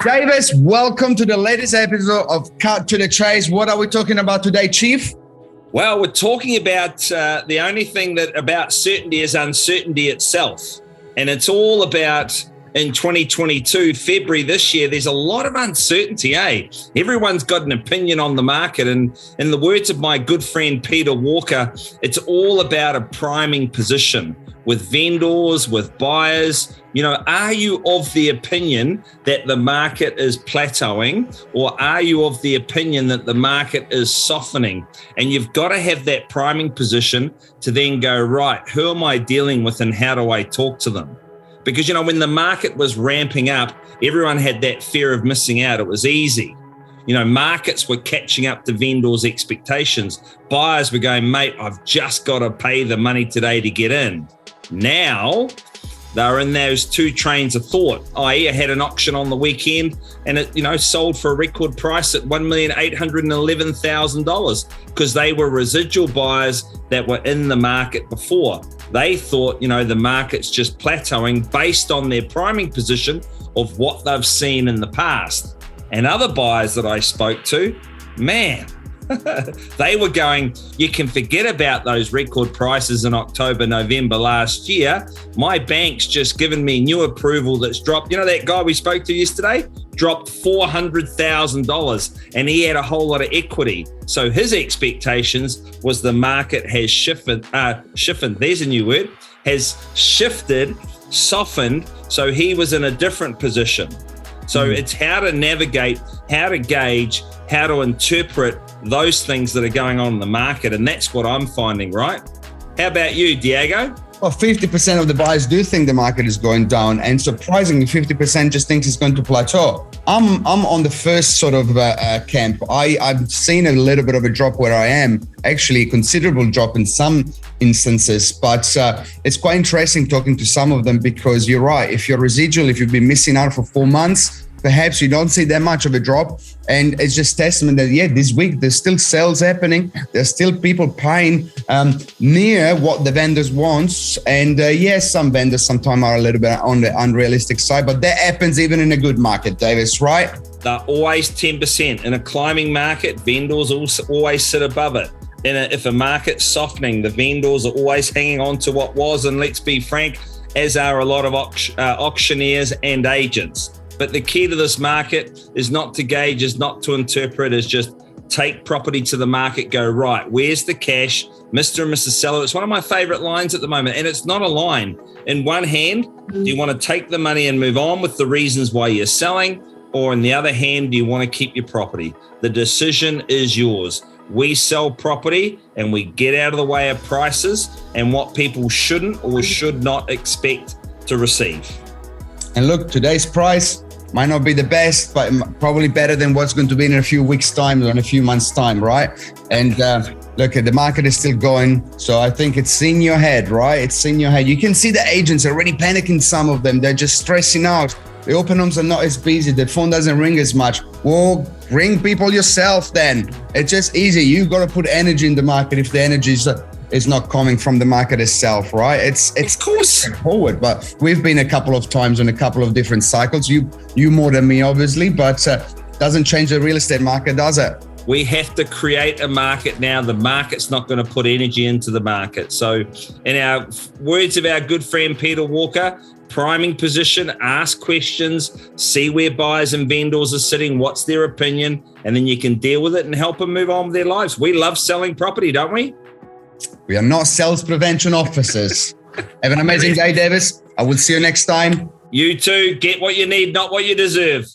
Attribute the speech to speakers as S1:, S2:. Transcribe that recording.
S1: Davis, welcome to the latest episode of Cut to the Chase. What are we talking about today, Chief?
S2: Well, we're talking about the only thing that about certainty is uncertainty itself. And it's all about in 2022, February this year, there's a lot of uncertainty, eh? Everyone's got an opinion on the market. And in the words of my good friend, Peter Walker, it's all about a priming position with vendors, with buyers. You know, are you of the opinion that the market is plateauing, or are you of the opinion that the market is softening? And you've got to have that priming position to then go, right, who am I dealing with and how do I talk to them? Because, you know, when the market was ramping up, everyone had that fear of missing out. It was easy. You know, markets were catching up to vendors' expectations. Buyers were going, mate, I've just got to pay the money today to get in. Now, they're in those two trains of thought. I had an auction on the weekend and it, you know, sold for a record price at $1,811,000 because they were residual buyers that were in the market before. They thought, you know, the market's just plateauing based on their priming position of what they've seen in the past. And other buyers that I spoke to, man, they were going, you can forget about those record prices in October, November last year. My bank's just given me new approval that's dropped. You know, that guy we spoke to yesterday dropped $400,000 and he had a whole lot of equity. So his expectations was the market has shifted, there's a new word, has shifted, softened. So he was in a different position. So it's how to navigate, how to gauge, how to interpret those things that are going on in the market. And that's what I'm finding, right? How about you, Diego?
S1: Well, 50% of the buyers do think the market is going down, and surprisingly, 50% just thinks it's going to plateau. I'm on the first sort of camp. I've seen a little bit of a drop where I am, actually a considerable drop in some instances, but it's quite interesting talking to some of them because you're right. If you're residual, if you've been missing out for 4 months, perhaps you don't see that much of a drop. And it's just testament that, yeah, this week there's still sales happening. There's still people paying near what the vendors want. And yes, some vendors sometimes are a little bit on the unrealistic side, but that happens even in a good market, Davis, right?
S2: They're always 10%. In a climbing market, vendors always sit above it. If a market's softening, the vendors are always hanging on to what was. And let's be frank, as are a lot of auctioneers and agents. But the key to this market is not to gauge, is not to interpret, is just take property to the market, go, right, where's the cash? Mr. and Mrs. Seller. It's one of my favorite lines at the moment. And it's not a line. In one hand, do you want to take the money and move on with the reasons why you're selling? Or in the other hand, do you want to keep your property? The decision is yours. We sell property and we get out of the way of prices and what people shouldn't or should not expect to receive.
S1: And look, today's price might not be the best, but probably better than what's going to be in a few weeks' time or in a few months' time, right? And look, the market is still going. So I think it's in your head, right? It's in your head. You can see the agents are already panicking, some of them. They're just stressing out. The open homes are not as busy. The phone doesn't ring as much. Well, ring people yourself then. It's just easy. You got to put energy in the market if the energy is not coming from the market itself, right? It's of course forward, but we've been a couple of times on a couple of different cycles. You more than me, obviously, but doesn't change the real estate market, does it?
S2: We have to create a market now. The market's not going to put energy into the market. So in our words of our good friend Peter Walker, priming position, ask questions, see where buyers and vendors are sitting, what's their opinion, and then you can deal with it and help them move on with their lives. We love selling property, don't we?
S1: We are not sales prevention officers. Have an amazing day, Davis. I will see you next time.
S2: You too. Get what you need, not what you deserve.